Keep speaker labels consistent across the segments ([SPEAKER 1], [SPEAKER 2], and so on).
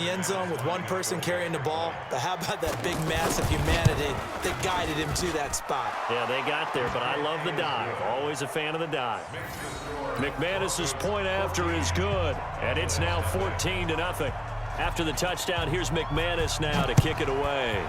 [SPEAKER 1] the end zone with one person carrying the ball, but how about that big mass of humanity that guided him to that spot?
[SPEAKER 2] Yeah, they got there, but I love the dive. Always a fan of the dive. McManus's point after is good, and it's now 14-0. After the touchdown, here's McManus now to kick it away.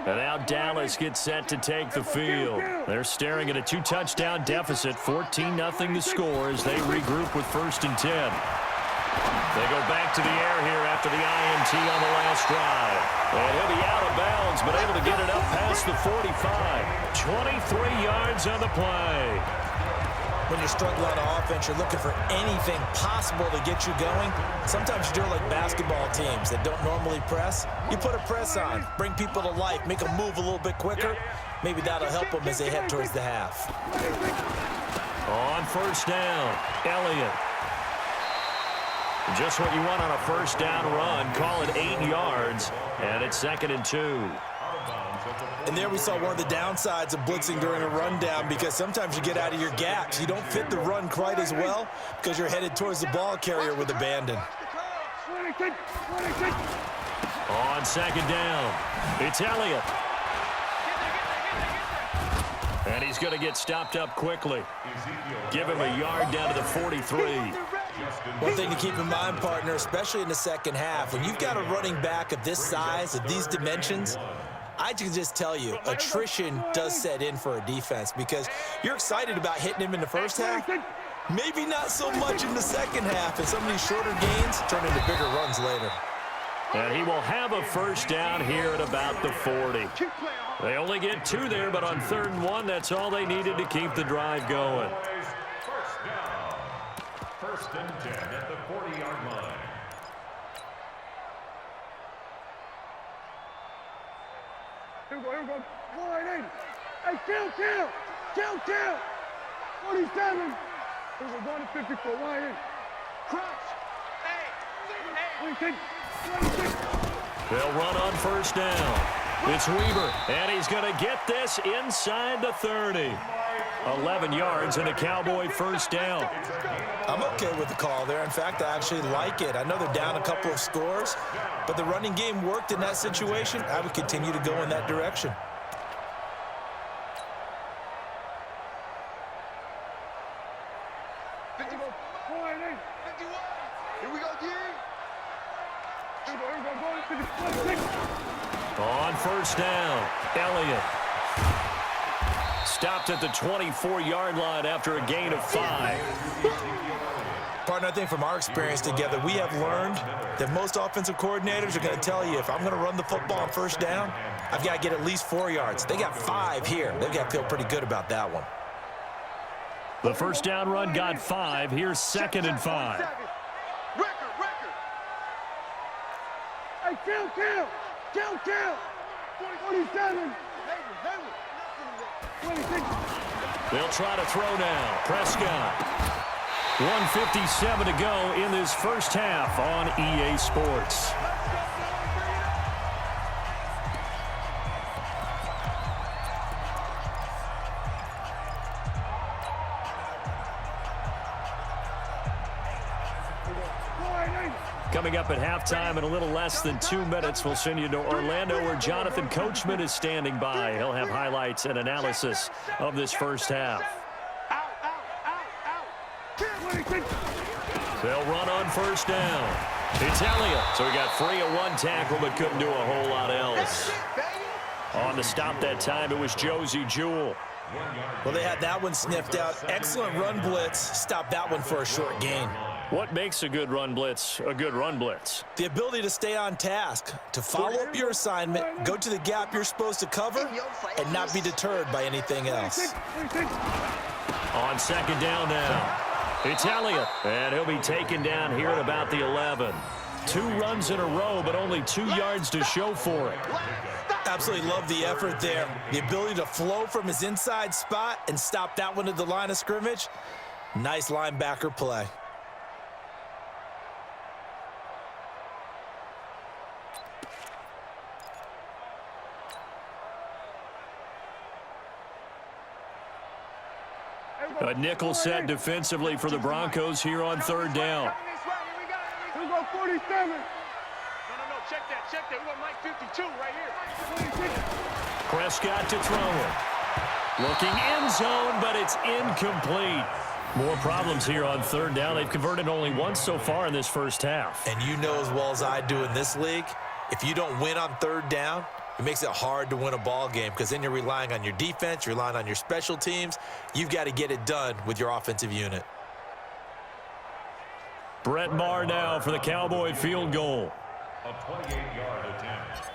[SPEAKER 2] And now Dallas gets set to take the field. They're staring at a 2-touchdown deficit, 14-0 the score as they regroup with 1st and 10. They go back to the air here after the INT on the last drive. And he'll be out of bounds, but able to get it up past the 45. 23 yards on the play.
[SPEAKER 1] When you're struggling on offense, you're looking for anything possible to get you going. Sometimes you do it like basketball teams that don't normally press. You put a press on, bring people to life, make them move a little bit quicker. Maybe that'll help them as they head towards the half.
[SPEAKER 2] On 1st down, Elliott. Just what you want on a 1st down run. Call it 8 yards, and it's 2nd and 2.
[SPEAKER 1] And there we saw one of the downsides of blitzing during a rundown, because sometimes you get out of your gaps. You don't fit the run quite as well because you're headed towards the ball carrier with abandon.
[SPEAKER 2] On 2nd down, it's Elliott. And he's going to get stopped up quickly. Give him a yard down to the 43.
[SPEAKER 1] One thing to keep in mind, partner, especially in the second half, when you've got a running back of this size, of these dimensions, I can just tell you, attrition does set in for a defense, because you're excited about hitting him in the first half, maybe not so much in the second half, and some of these shorter gains turn into bigger runs later.
[SPEAKER 2] And he will have a 1st down here at about the 40. They only get 2 there, but on 3rd and 1, that's all they needed to keep the drive going.
[SPEAKER 3] 1st and 10 at the 40-yard line.
[SPEAKER 4] Here we go. Line 8. Hey, kill. 47. Here we go, going to 54. Line 8. Crouch. 26.
[SPEAKER 2] They'll run on 1st down. It's Weaver, and he's going to get this inside the 30. 11 yards and a Cowboy 1st down.
[SPEAKER 1] I'm okay with the call there. In fact, I actually like it. I know they're down a couple of scores, but the running game worked in that situation. I would continue to go in that direction.
[SPEAKER 4] Here we go, G.
[SPEAKER 2] On 1st down, Elliott. Stopped at the 24-yard line after a gain of 5.
[SPEAKER 1] Partner, I think from our experience together, we have learned that most offensive coordinators are going to tell you, if I'm going to run the football on 1st down, I've got to get at least 4 yards. They got 5 here. They've got to feel pretty good about that one.
[SPEAKER 2] The 1st down run got 5. Here's 2nd and 5.
[SPEAKER 4] Hey, kill. 47. 26.
[SPEAKER 2] They'll try to throw now. Prescott. 1:57 to go in this first half on EA Sports. Coming up at halftime in a little less than 2 minutes, we'll send you to Orlando, where Jonathan Coachman is standing by. He'll have highlights and analysis of this first half. They'll run on 1st down. It's Elliott. So he got free of 1 tackle, but couldn't do a whole lot else. On to stop that time, it was Josie Jewell.
[SPEAKER 1] Well, they had that one sniffed out. Excellent run blitz. Stopped that one for a short gain.
[SPEAKER 2] What makes a good run blitz a good run blitz?
[SPEAKER 1] The ability to stay on task, to follow up your assignment, go to the gap you're supposed to cover, and not be deterred by anything else.
[SPEAKER 2] On 2nd down now, it's Elliott, and he'll be taken down here at about the 11. 2 runs in a row, but only 2 yards to show for it.
[SPEAKER 1] Absolutely love the effort there. The ability to flow from his inside spot and stop that one at the line of scrimmage. Nice linebacker play.
[SPEAKER 2] A nickel set defensively for the Broncos here on third down.
[SPEAKER 4] Here we go, 47.
[SPEAKER 5] No, check that. We got Mike 52 right here.
[SPEAKER 2] Prescott to throw it. Looking end zone, but it's incomplete. More problems here on third down. They've converted only once so far in this first half.
[SPEAKER 1] And you know as well as I do in this league, if you don't win on third down, it makes it hard to win a ball game because then you're relying on your defense, you're relying on your special teams. You've got to get it done with your offensive unit.
[SPEAKER 2] Brett Maher now for the Cowboy field goal.
[SPEAKER 3] A 28-yard attempt.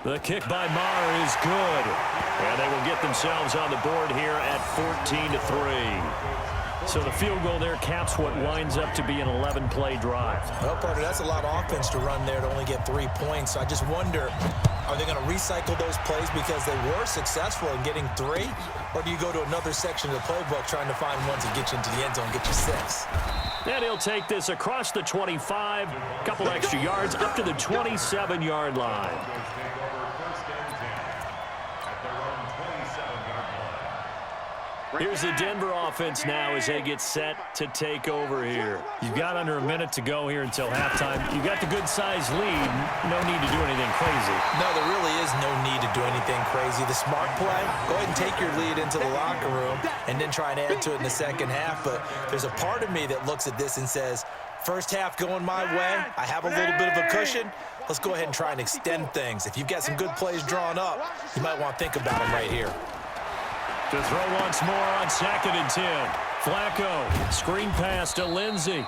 [SPEAKER 2] The kick by Maher is good. And they will get themselves on the board here at 14-3. So the field goal there caps what winds up to be an 11-play drive.
[SPEAKER 1] Well, partner, that's a lot of offense to run there to only get 3 points. So I just wonder, are they going to recycle those plays because they were successful in getting 3? Or do you go to another section of the playbook trying to find ones that get you into the end zone and get you 6?
[SPEAKER 2] And he'll take this across the 25, a couple extra yards up to the 27-yard line. Here's the Denver offense now as they get set to take over here. You've got under a minute to go here until halftime. You've got the good-sized lead. No need to do anything crazy.
[SPEAKER 1] No, there really is no need to do anything crazy. The smart play, go ahead and take your lead into the locker room and then try and add to it in the second half. But there's a part of me that looks at this and says, first half going my way, I have a little bit of a cushion. Let's go ahead and try and extend things. If you've got some good plays drawn up, you might want to think about them right here.
[SPEAKER 2] To throw once more on 2nd and 10. Flacco, screen pass to Lindsey.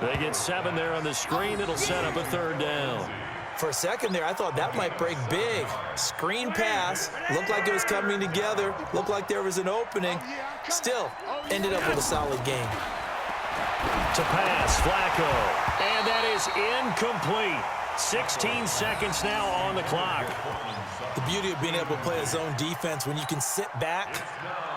[SPEAKER 2] They get 7 there on the screen. It'll set up a third down.
[SPEAKER 1] For a second there, I thought that might break big. Screen pass, looked like it was coming together, looked like there was an opening. Still, ended up with a solid game.
[SPEAKER 2] To pass, Flacco. And that is incomplete. 16 seconds now on the clock.
[SPEAKER 1] The beauty of being able to play a zone defense when you can sit back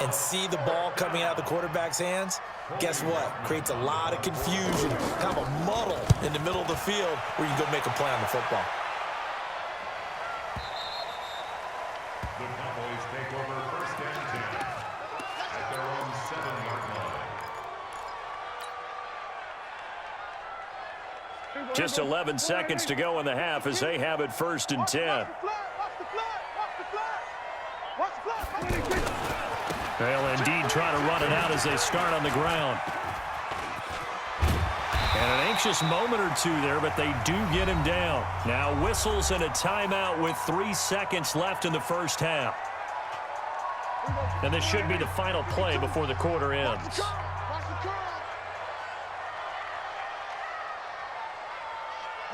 [SPEAKER 1] and see the ball coming out of the quarterback's hands, guess what? Creates a lot of confusion, kind of a muddle in the middle of the field where you go make a play on the football.
[SPEAKER 3] The Cowboys take over first and 10 at their own 7-yard line.
[SPEAKER 2] Just 11 seconds to go in the half as they have it 1st and 10. They'll indeed try to run it out as they start on the ground. And an anxious moment or two there, but they do get him down. Now whistles and a timeout with 3 seconds left in the first half. And this should be the final play before the quarter ends.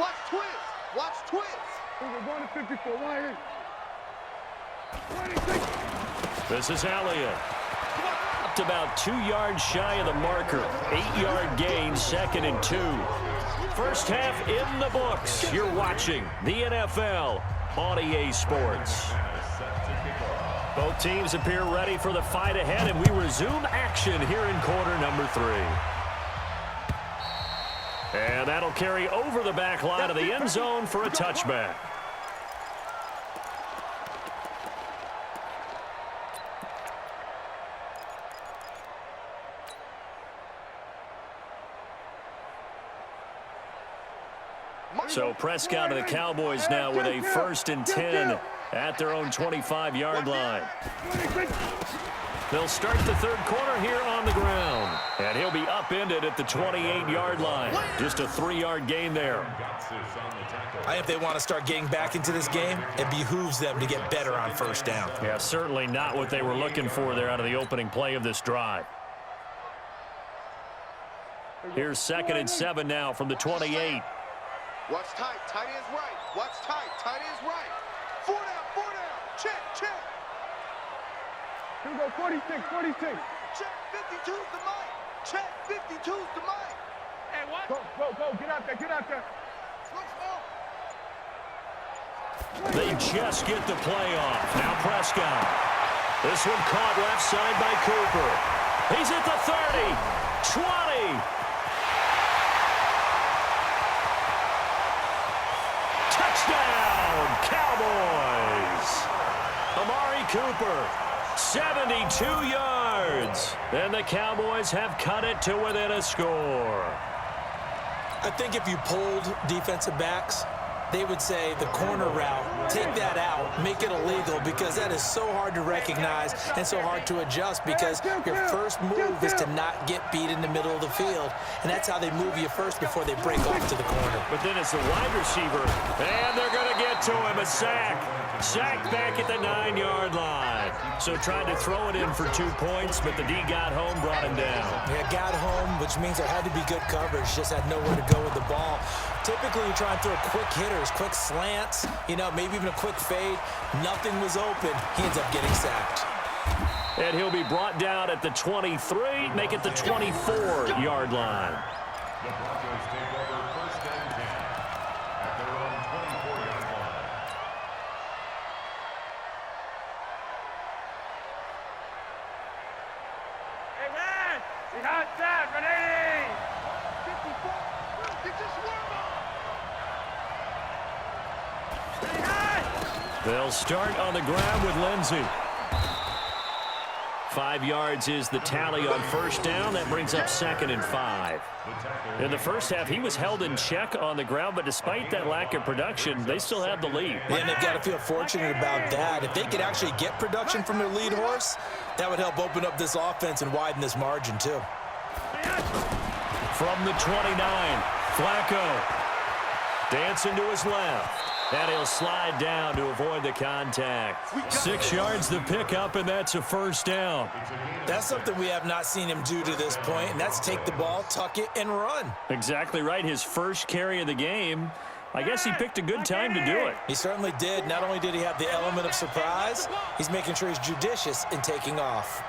[SPEAKER 5] Watch twist. Watch twist.
[SPEAKER 4] We're going to 54. Why in?
[SPEAKER 2] This is Elliott. Up to about 2 yards shy of the marker. 8-yard gain, 2nd and 2. First half in the books. You're watching the NFL on EA Sports. Both teams appear ready for the fight ahead, and we resume action here in quarter number 3. And that'll carry over the back line of the end zone for a touchback. So Prescott of the Cowboys now with a 1st and 10 at their own 25-yard line. They'll start the third quarter here on the ground. And he'll be upended at the 28-yard line. Just a 3-yard gain there.
[SPEAKER 1] I think if they want to start getting back into this game, it behooves them to get better on first down.
[SPEAKER 2] Yeah, certainly not what they were looking for there out of the opening play of this drive. Here's 2nd and 7 now from the 28.
[SPEAKER 5] Watch tight. Tight end's right. Watch tight. Tight end's right. 4 down. 4 down. Check. Check.
[SPEAKER 4] Here we go. 46. 46.
[SPEAKER 5] Check. 52's the mic. Check. 52's the mic. Hey, what?
[SPEAKER 4] Go. Get out there. Get out there.
[SPEAKER 2] They just get the play off. Now Prescott. This one caught left side by Cooper. He's at the 30, 20. Touchdown, Cowboys. Amari Cooper, 72 yards. And the Cowboys have cut it to within a score.
[SPEAKER 1] I think if you polled defensive backs, they would say the corner route, take that out, make it illegal, because that is so hard to recognize and so hard to adjust, because your first move is to not get beat in the middle of the field, and that's how they move you first before they break off to the corner.
[SPEAKER 2] But then it's the wide receiver, and they're going to get to him, a sack. Sacked back at the 9-yard line. So tried to throw it in for 2 points, but the D got home, brought him down.
[SPEAKER 1] Yeah, got home, which means there had to be good coverage, just had nowhere to go with the ball. Typically, you try and throw quick hitters, quick slants, maybe even a quick fade. Nothing was open. He ends up getting sacked.
[SPEAKER 2] And he'll be brought down at the 23, make it the 24-yard line.
[SPEAKER 3] The Broncos take over first and 10 at their own 24-yard line.
[SPEAKER 4] Hey, man! He's outside, Renee! 54! Get your swarm on!
[SPEAKER 2] They'll start on the ground with Lindsey. 5 yards is the tally on first down. That brings up 2nd and 5. In the first half, he was held in check on the ground, but despite that lack of production, they still have the lead.
[SPEAKER 1] Yeah, and they've got to feel fortunate about that. If they could actually get production from their lead horse, that would help open up this offense and widen this margin, too.
[SPEAKER 2] From the 29, Flacco dancing to his left. And he'll slide down to avoid the contact. 6 yards the pickup, and that's a first down.
[SPEAKER 1] That's something we have not seen him do to this point, and that's take the ball, tuck it, and run.
[SPEAKER 2] Exactly right. His first carry of the game. I guess he picked a good time to do it.
[SPEAKER 1] He certainly did. Not only did he have the element of surprise, he's making sure he's judicious in taking off.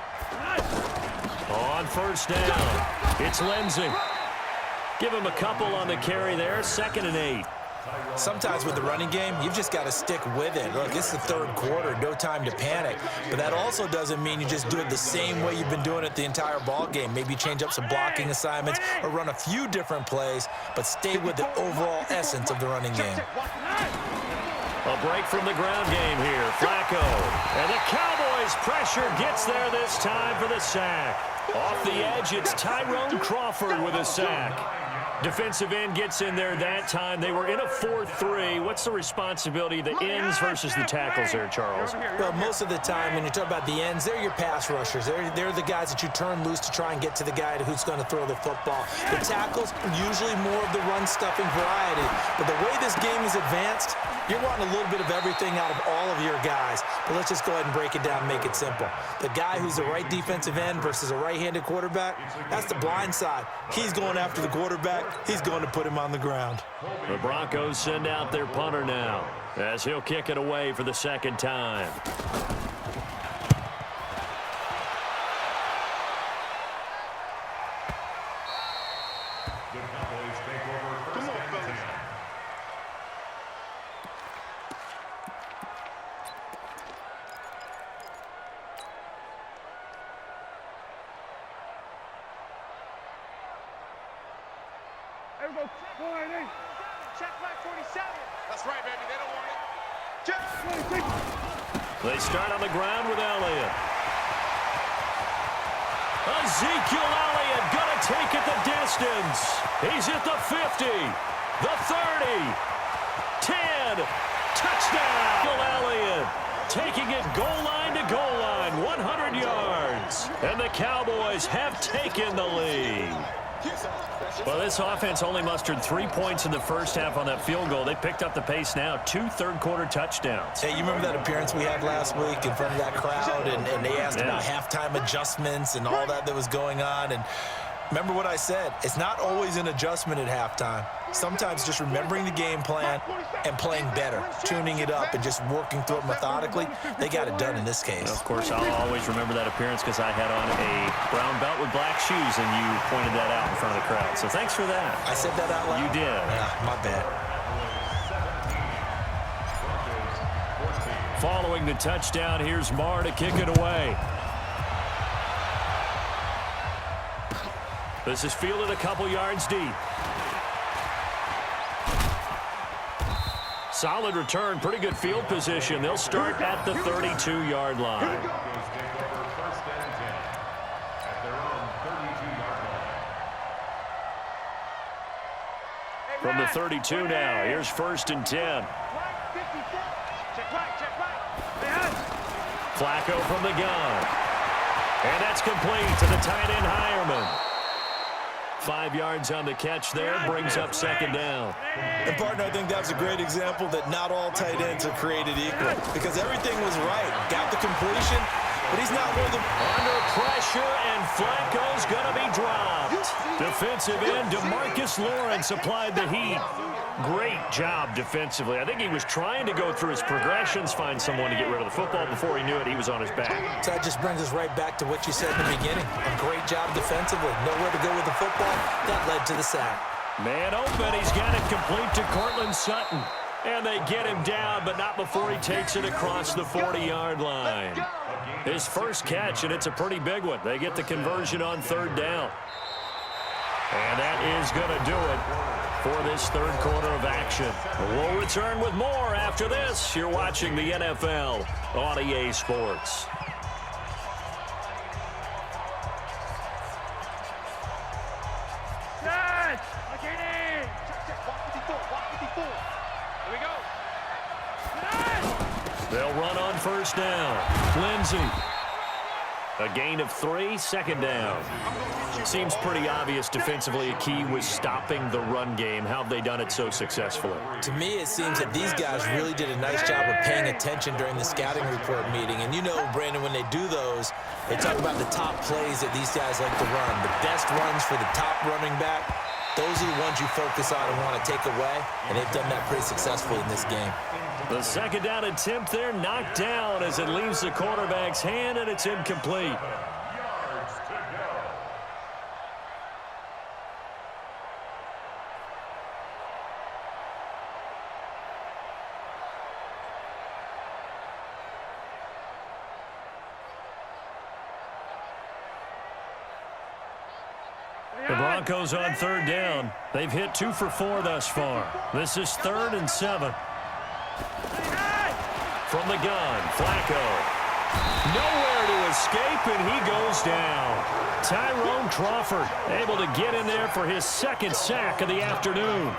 [SPEAKER 2] On first down, it's Lindsey. Give him a couple on the carry there, 2nd and 8.
[SPEAKER 1] Sometimes with the running game, you've just got to stick with it. Look, it's the third quarter, no time to panic. But that also doesn't mean you just do it the same way you've been doing it the entire ball game. Maybe change up some blocking assignments or run a few different plays, but stay with the overall essence of the running game.
[SPEAKER 2] A break from the ground game here. Flacco. And the Cowboys pressure gets there this time for the sack. Off the edge, it's Tyrone Crawford with a sack. Defensive end gets in there that time. They were in a 4-3. What's the responsibility of the ends versus the tackles there, Charles?
[SPEAKER 1] Well, most of the time when you talk about the ends, they're your pass rushers. They're the guys that you turn loose to try and get to the guy who's going to throw the football. The tackles, usually more of the run-stuffing variety. But the way this game is advanced, you're wanting a little bit of everything out of all of your guys. But let's just go ahead and break it down and make it simple. The guy who's the right defensive end versus a right-handed quarterback, that's the blind side. He's going after the quarterback. He's going to put him on the ground.
[SPEAKER 2] The Broncos send out their punter now as he'll kick it away for the second time.
[SPEAKER 3] The Cowboys take over first and 10.
[SPEAKER 4] There we go. 4-8.
[SPEAKER 5] Check back 47. That's right, baby. They don't want it. Check.
[SPEAKER 4] 26.
[SPEAKER 2] They start on the ground with Elliott. Ezekiel Elliott gonna take it the distance. He's at the 50, the 30, 10, touchdown. Ezekiel Elliott taking it goal line to goal line, 100 yards. And the Cowboys have taken the lead. Well, this offense only mustered 3 points in the first half on that field goal. They picked up the pace now, 2 third-quarter touchdowns.
[SPEAKER 1] Hey, you remember that appearance we had last week in front of that crowd, and they asked about halftime adjustments and all that was going on, and remember what I said. It's not always an adjustment at halftime. Sometimes just remembering the game plan and playing better, tuning it up and just working through it methodically, they got it done in this case.
[SPEAKER 2] Of course, I'll always remember that appearance because I had on a brown belt with black shoes, and you pointed that out in front of the crowd. So thanks for that.
[SPEAKER 1] I said that out loud?
[SPEAKER 2] You did.
[SPEAKER 1] Yeah, my bad.
[SPEAKER 2] following the touchdown. Here's Marr to kick it away. This is fielded a couple yards deep. Solid return, pretty good field position. They'll start at the 32-yard line.
[SPEAKER 3] Broncos take over first and 10 at their own 32-yard line.
[SPEAKER 2] From the 32 now, here's first and 10.
[SPEAKER 4] Check right.
[SPEAKER 2] Flacco from the gun. And that's complete to the tight end Hireman. 5 yards on the catch there, brings up second down.
[SPEAKER 1] And, partner, I think that's a great example that not all tight ends are created equal because everything was right. Got the completion, but he's not one of the...
[SPEAKER 2] Under pressure, and Flacco's going to be dropped. Defensive end DeMarcus Lawrence applied the heat. Great job defensively. I think he was trying to go through his progressions, find someone to get rid of the football. Before he knew it, he was on his back.
[SPEAKER 1] So that just brings us right back to what you said in the beginning. A great job defensively. Nowhere to go with the football. That led to the sack.
[SPEAKER 2] Man open. He's got it complete to Cortland Sutton. And they get him down, but not before he takes it across the 40-yard line. His first catch, and it's a pretty big one. They get the conversion on third down. And that is going to do it for this third quarter of action. We'll return with more after this. You're watching the NFL on EA Sports. They'll run on first down. Lindsey. A gain of 3, second down. Seems pretty obvious defensively a key was stopping the run game. How have they done it so successfully?
[SPEAKER 1] To me, it seems that these guys really did a nice job of paying attention during the scouting report meeting. And you know, Brandon, when they do those, they talk about the top plays that these guys like to run. The best runs for the top running back, those are the ones you focus on and want to take away. And they've done that pretty successfully in this game.
[SPEAKER 2] The second down attempt there knocked down as it leaves the quarterback's hand, and it's incomplete.
[SPEAKER 3] Yards to go.
[SPEAKER 2] The Broncos on third down. They've hit 2 for 4 thus far. This is 3rd and 7. From the gun, Flacco. Nowhere to escape, and he goes down. Tyrone Crawford able to get in there for his second sack of the afternoon.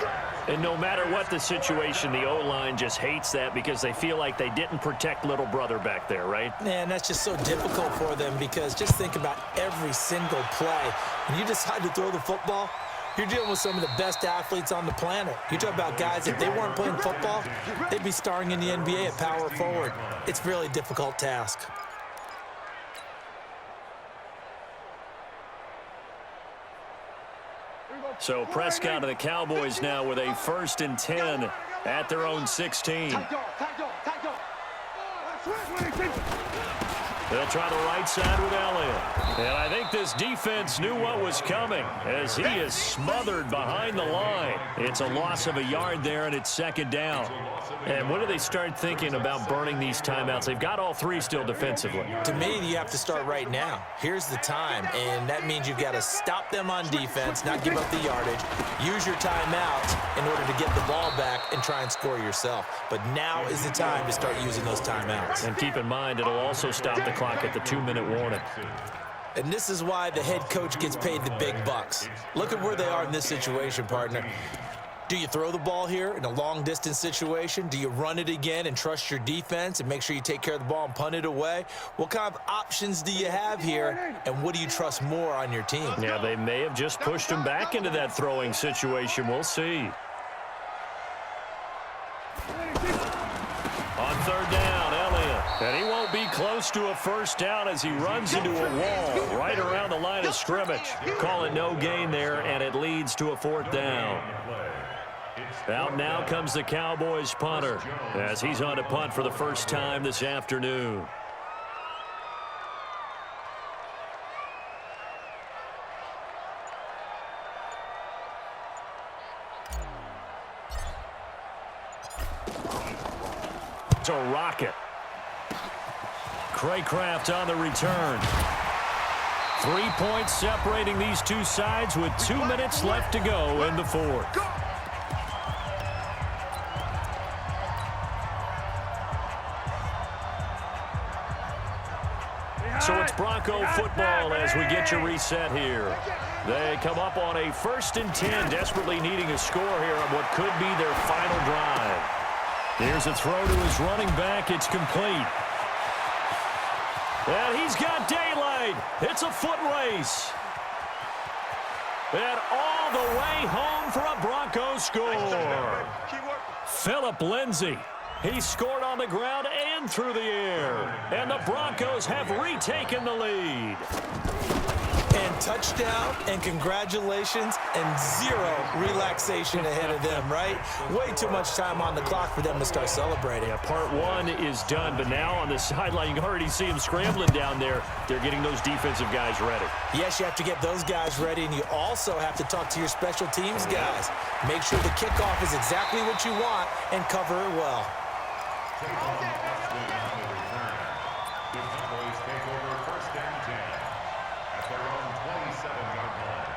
[SPEAKER 2] And no matter what the situation, the O-line just hates that because they feel like they didn't protect little brother back there, right?
[SPEAKER 1] Man, that's just so difficult for them because just think about every single play. When you decide to throw the football, you're dealing with some of the best athletes on the planet. You talk about guys, if they weren't playing football, they'd be starring in the NBA at power forward. It's a really difficult task.
[SPEAKER 2] So Prescott of the Cowboys now with a 1st and 10 at their own 16. They'll try the right side with Elliott. And I think this defense knew what was coming as he is smothered behind the line. It's a loss of a yard there, and it's second down. And when do they start thinking about burning these timeouts? They've got all 3 still defensively.
[SPEAKER 1] To me, you have to start right now. Here's the time, and that means you've got to stop them on defense, not give up the yardage, use your timeouts in order to get the ball back and try and score yourself. But now is the time to start using those timeouts.
[SPEAKER 2] And keep in mind, it'll also stop the clock at the 2-minute warning.
[SPEAKER 1] And this is why the head coach gets paid the big bucks. Look at where they are in this situation, partner. Do you throw the ball here in a long-distance situation? Do you run it again and trust your defense and make sure you take care of the ball and punt it away? What kind of options do you have here, and what do you trust more on your team?
[SPEAKER 2] Yeah, they may have just pushed him back into that throwing situation. We'll see. On third down, Elliott. And he won't be close to a first down as he runs into a wall right around the line of scrimmage. Call it no gain there, and it leads to a 4th down. Out now comes the Cowboys punter as he's on to punt for the first time this afternoon. It's a rocket. Craycraft on the return. 3 points separating these two sides with 2 minutes left to go in the fourth. So it's Bronco football as we get you reset here. They come up on a 1st and 10, desperately needing a score here on what could be their final drive. Here's a throw to his running back. It's complete. And he's got daylight. It's a foot race. And all the way home for a Broncos score. Phillip Lindsay. He scored on the ground and through the air. And the Broncos have retaken the lead.
[SPEAKER 1] And touchdown, and congratulations, and zero relaxation ahead of them, right? Way too much time on the clock for them to start celebrating.
[SPEAKER 2] Yeah, part one is done, but now on the sideline, you can already see them scrambling down there. They're getting those defensive guys ready.
[SPEAKER 1] Yes, you have to get those guys ready, and you also have to talk to your special teams guys. Make sure the kickoff is exactly what you want and cover it well.
[SPEAKER 3] The Cowboys take over 1st and 10 at their own 27-yard line.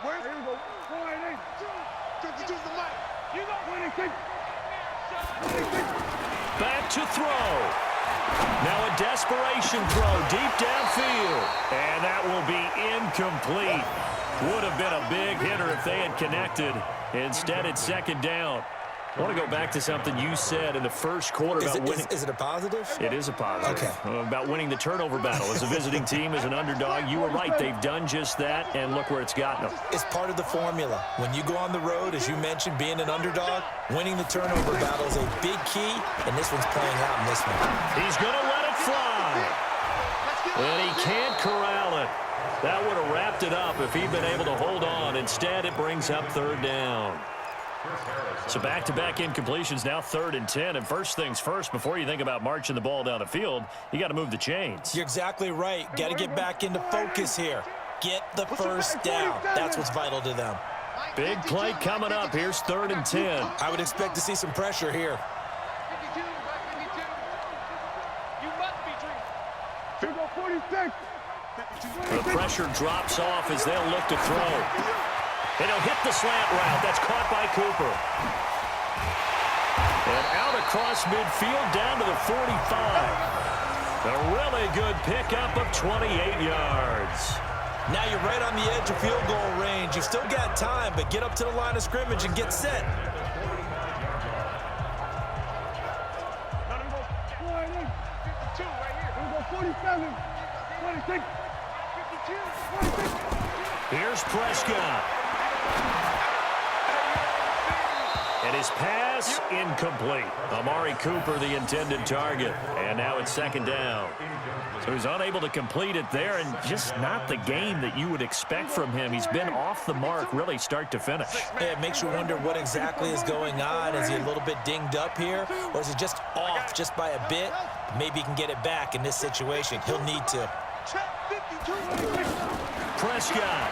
[SPEAKER 4] Where's here we go? 52's the mic. You know 26.
[SPEAKER 2] Back to throw. Now a desperation throw deep downfield. And that will be incomplete. Would have been a big hitter if they had connected. Instead, it's 2nd down. I want to go back to something you said in the first quarter about winning.
[SPEAKER 1] Is it a positive?
[SPEAKER 2] It is a positive.
[SPEAKER 1] Okay.
[SPEAKER 2] About winning the turnover battle. As a visiting team, as an underdog, you were right. They've done just that, and look where it's gotten them.
[SPEAKER 1] It's part of the formula. When you go on the road, as you mentioned, being an underdog, winning the turnover battle is a big key, and this one's playing out in this one.
[SPEAKER 2] He's going to let it fly. And he can't corral it. That would have wrapped it up if he'd been able to hold on. Instead, it brings up 3rd down. So back-to-back incompletions, now 3rd and 10. And first things first, before you think about marching the ball down the field, you got to move the chains.
[SPEAKER 1] You're exactly right. Got to get back into focus here. Get the first down. That's what's vital to them.
[SPEAKER 2] Big play coming up. Here's 3rd and 10.
[SPEAKER 1] I would expect to see some pressure here.
[SPEAKER 4] 52, 52. You must be dreaming. Here go 46.
[SPEAKER 2] The pressure drops off as they'll look to throw. And he'll hit the slant route. That's caught by Cooper. And out across midfield down to the 45. A really good pickup of 28 yards.
[SPEAKER 1] Now you're right on the edge of field goal range. You've still got time, but get up to the line of scrimmage and get set.
[SPEAKER 4] Let him go. 52 right here. Let him go 47, 26, 52, 26.
[SPEAKER 2] Here's Prescott. And his pass incomplete. Amari Cooper, the intended target. And now it's 2nd down. So he's unable to complete it there, and just not the game that you would expect from him. He's been off the mark really start to finish.
[SPEAKER 1] Yeah, it makes you wonder what exactly is going on. Is he a little bit dinged up here, or is he just off just by a bit? Maybe he can get it back in this situation. He'll need to.
[SPEAKER 2] Prescott.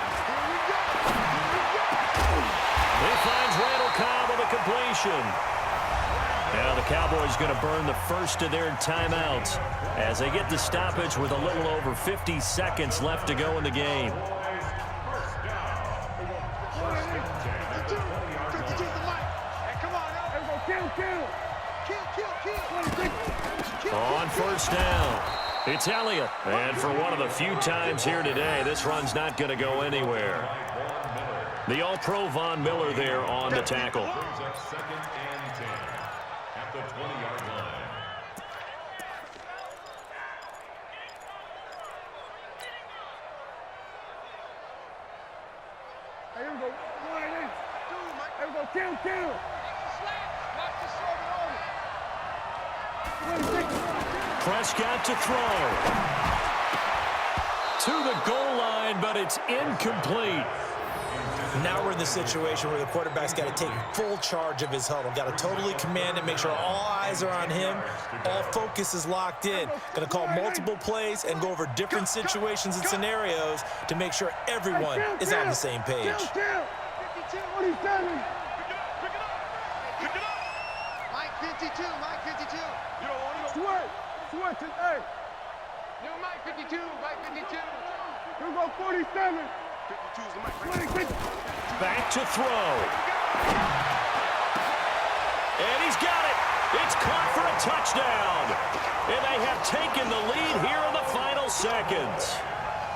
[SPEAKER 2] He finds Randall Cobb on the completion. Now the Cowboys going to burn the first of their timeouts as they get the stoppage with a little over 50 seconds left to go in the game. On 1st down, it's Elliott. And for one of the few times here today, this run's not going to go anywhere. The All-Pro Von Miller there on the tackle.
[SPEAKER 3] 2nd and 10 at the 20-yard line.
[SPEAKER 4] Here we go. 1-8. Here we go. Kill.
[SPEAKER 2] Prescott to throw. To the goal line, but it's incomplete.
[SPEAKER 1] Now we're in the situation where the quarterback's got to take full charge of his huddle. Got to totally command it, make sure all eyes are on him. All focus is locked in. Going to call multiple plays and go over different situations and scenarios to make sure everyone is on the same page.
[SPEAKER 4] 47. Mike 52. You don't want to switch it, hey.
[SPEAKER 5] New Mike 52, Mike 52.
[SPEAKER 4] Here we go, 47.
[SPEAKER 5] 52's the Mike.
[SPEAKER 2] Back to throw. And he's got it. It's caught for a touchdown. And they have taken the lead here in the final seconds.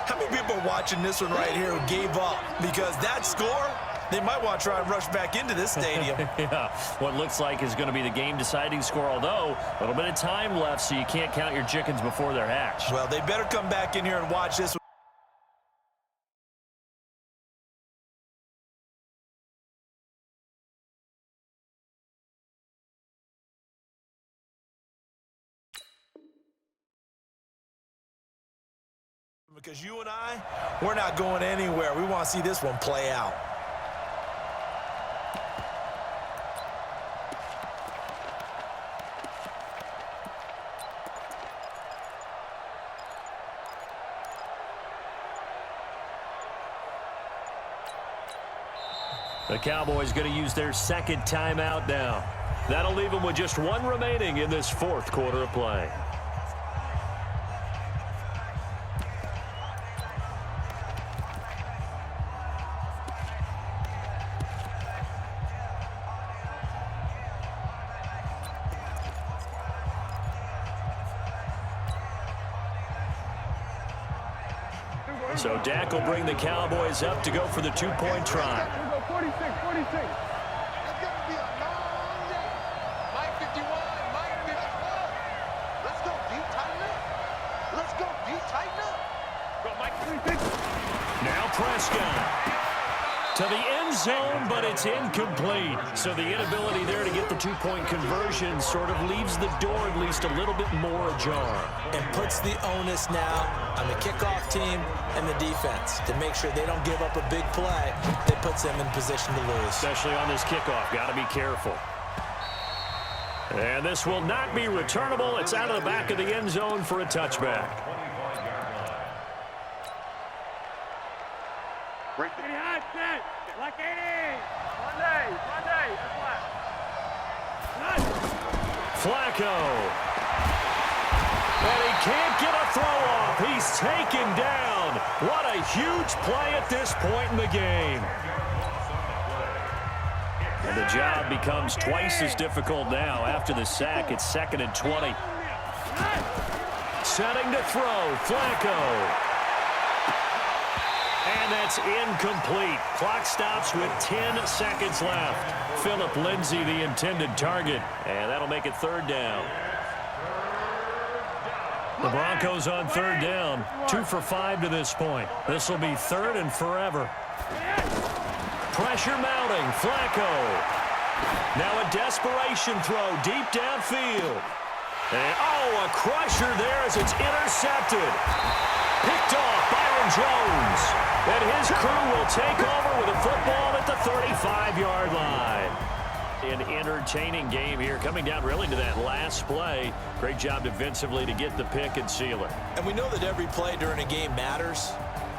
[SPEAKER 1] How many people are watching this one right here who gave up? Because that score, they might want to try and rush back into this stadium.
[SPEAKER 2] Yeah, what looks like is going to be the game-deciding score, although a little bit of time left, so you can't count your chickens before they're hatched.
[SPEAKER 1] Well, they better come back in here and watch this one. Because you and I, we're not going anywhere. We want to see this one play out.
[SPEAKER 2] The Cowboys going to use their second timeout now. That'll leave them with just one remaining in this fourth quarter of play. So Dak will bring the Cowboys up to go for the two-point try.
[SPEAKER 4] Here we go, 46, 46.
[SPEAKER 5] That's going to be a long day. Mike 51, Mike 51. Let's go deep, tighten up. Let's go deep, tighten up. Go, Mike
[SPEAKER 4] 46.
[SPEAKER 2] Now Prescott to the end zone, but it's incomplete. So the inability there to get the two-point conversion sort of leaves the door at least a little bit more ajar.
[SPEAKER 1] And puts the onus now on the kickoff team and the defense to make sure they don't give up a big play that puts them in position to lose.
[SPEAKER 2] Especially on this kickoff. Got to be careful. And this will not be returnable. It's out of the back of the end zone for a touchback.
[SPEAKER 5] Break the
[SPEAKER 4] 80 high, set. Like 80. Monday, that's flat.
[SPEAKER 2] Flacco. And he can't get a throw off. He's taken down. What a huge play at this point in the game. And the job becomes twice as difficult now. After the sack, it's 2nd and 20. Setting to throw. Flacco. And that's incomplete. Clock stops with 10 seconds left. Phillip Lindsay, the intended target. And that'll make it 3rd down. The Broncos on 3rd down. 2 for 5 to this point. This will be 3rd and forever. Pressure mounting. Flacco. Now a desperation throw deep downfield. And, oh, a crusher there as it's intercepted. Picked off Byron Jones. And his crew will take over with a football at the 35-yard line. An entertaining game here, coming down really to that last play. Great job defensively to get the pick and seal it.
[SPEAKER 1] And we know that every play during a game matters.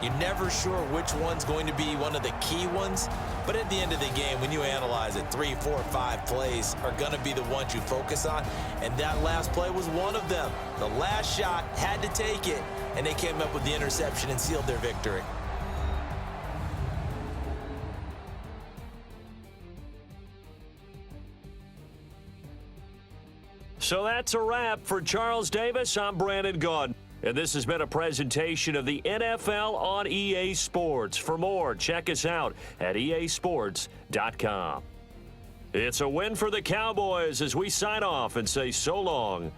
[SPEAKER 1] You're never sure which one's going to be one of the key ones. But at the end of the game, when you analyze it, 3, 4, 5 plays are going to be the ones you focus on. And that last play was one of them. The last shot had to take it, and they came up with the interception and sealed their victory.
[SPEAKER 2] So that's a wrap for Charles Davis. I'm Brandon Gaudin. And this has been a presentation of the NFL on EA Sports. For more, check us out at easports.com. It's a win for the Cowboys as we sign off and say so long